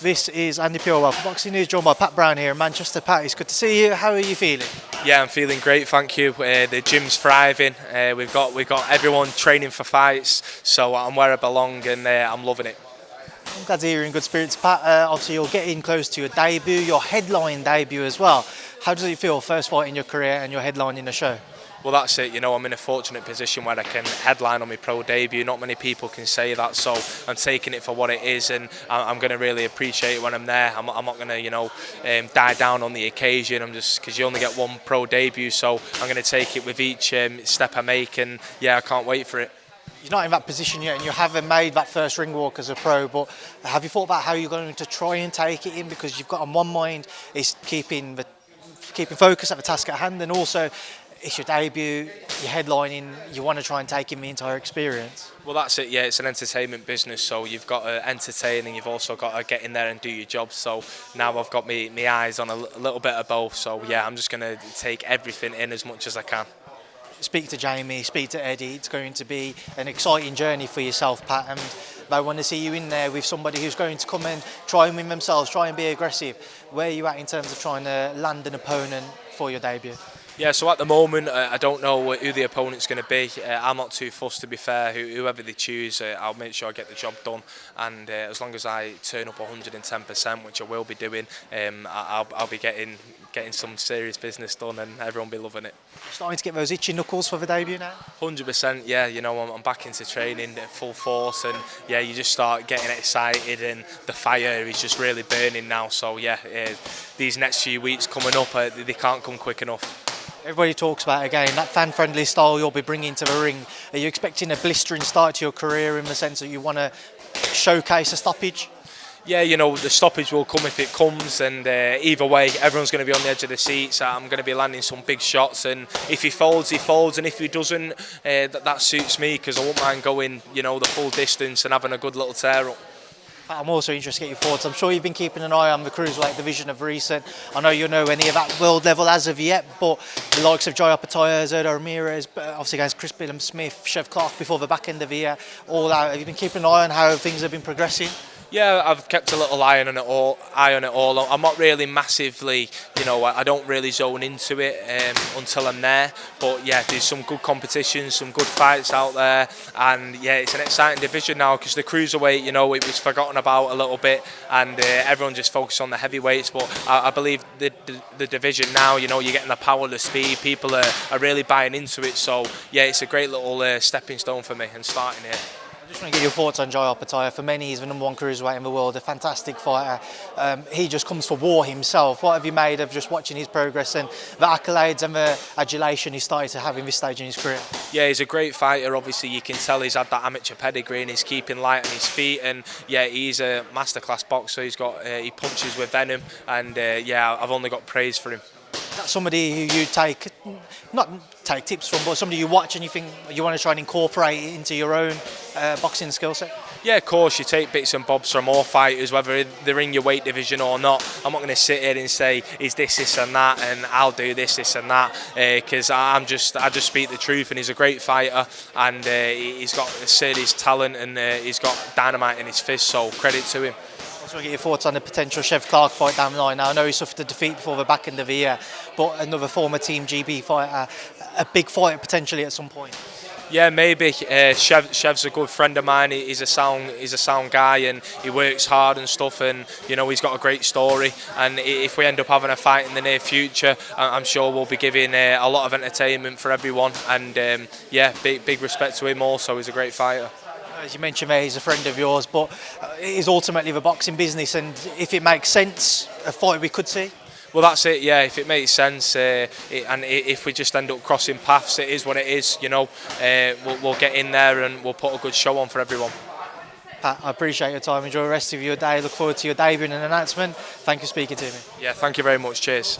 This is Andi Purewal from Boxing News, joined by Pat Brown here in Manchester. Pat, it's good to see you. How are you feeling? Yeah, I'm feeling great, thank you. The gym's thriving. We've got everyone training for fights, so I'm where I belong, and I'm loving it. I'm glad to hear you're in good spirits, Pat. Obviously, you're getting close to your debut, your headline debut as well. How does it feel, first fight in your career and your headline in a show? Well, that's it. I'm in a fortunate position where I can headline on my pro debut. Not many people can say that, so I'm taking it for what it is, and I'm going to really appreciate it when I'm there. I'm not going to, die down on the occasion. I'm just because you only get one pro debut, so I'm going to take it with each step I make, and yeah, I can't wait for it. You're not in that position yet, and you haven't made that first ring walk as a pro, but have you thought about how you're going to try and take it in? Because you've got on one mind is keeping focus at the task at hand, and also it's your debut, you're headlining, you want to try and take in the entire experience. Well, that's it, yeah, it's an entertainment business, so you've got to entertain and you've also got to get in there and do your job. So now I've got my eyes on a little bit of both, so yeah, I'm just going to take everything in as much as I can. Speak to Jamie, speak to Eddie, it's going to be an exciting journey for yourself, Pat, and they want to see you in there with somebody who's going to come and try and win themselves, try and be aggressive. Where are you at in terms of trying to land an opponent for your debut? Yeah, so at the moment, I don't know who the opponent's going to be. I'm not too fussed, to be fair. Whoever they choose, I'll make sure I get the job done. And as long as I turn up 110%, which I will be doing, I'll be getting some serious business done, and everyone will be loving it. Starting to get those itchy knuckles for the debut now? 100%, yeah. I'm back into training at full force, and yeah, you just start getting excited, and the fire is just really burning now. So yeah, these next few weeks coming up, they can't come quick enough. Everybody talks about, again, that fan-friendly style you'll be bringing to the ring. Are you expecting a blistering start to your career in the sense that you want to showcase a stoppage? Yeah, the stoppage will come if it comes, and either way, everyone's going to be on the edge of the seats. I'm going to be landing some big shots, and if he folds, he folds, and if he doesn't, that suits me, because I won't mind going, the full distance and having a good little tear up. I'm also interested to get your thoughts. I'm sure you've been keeping an eye on the cruiserweight division of recent. I know you know any of that world level as of yet, but the likes of Opetaia, Zerda Ramirez, obviously against Billam-Smith, Cheavon Clarke before the back end of the year, all out. Have you been keeping an eye on how things have been progressing? Yeah, I've kept a little eye on it all. I'm not really massively, I don't really zone into it until I'm there. But yeah, there's some good competitions, some good fights out there, and yeah, it's an exciting division now because the cruiserweight, it was forgotten about a little bit, and everyone just focused on the heavyweights. But I believe the division now, you're getting the power, the speed. People are really buying into it. So yeah, it's a great little stepping stone for me and starting here. I just want to get your thoughts on Opetaia. For many, he's the #1 cruiserweight in the world, a fantastic fighter. He just comes for war himself. What have you made of just watching his progress and the accolades and the adulation he started to have in this stage in his career? Yeah, he's a great fighter. Obviously, you can tell he's had that amateur pedigree and he's keeping light on his feet. And yeah, he's a masterclass boxer. He punches with venom, and yeah, I've only got praise for him. That's somebody who you not take tips from, but somebody you watch and you think you want to try and incorporate it into your own boxing skill set? Yeah, of course, you take bits and bobs from all fighters, whether they're in your weight division or not. I'm not going to sit here and say, is this and that, and I'll do this and that, because I just speak the truth, and he's a great fighter, and he's got serious talent, and he's got dynamite in his fist, so credit to him. I just want to get your thoughts on the potential Cheavon Clarke fight down the line. Now, I know he suffered a defeat before the back end of the year, but another former Team GB fighter, a big fight potentially at some point. Yeah, maybe. Chev's a good friend of mine. He's a sound guy, and he works hard and stuff. And he's got a great story. And if we end up having a fight in the near future, I'm sure we'll be giving a lot of entertainment for everyone. And yeah, big respect to him. Also, he's a great fighter. As you mentioned there, he's a friend of yours, but it is ultimately the boxing business, and if it makes sense, a fight we could see. Well, that's it, yeah, if it makes sense, and if we just end up crossing paths, it is what it is, we'll get in there and we'll put a good show on for everyone. Pat, I appreciate your time. Enjoy the rest of your day. Look forward to your debut and an announcement. Thank you for speaking to me. Yeah, thank you very much. Cheers.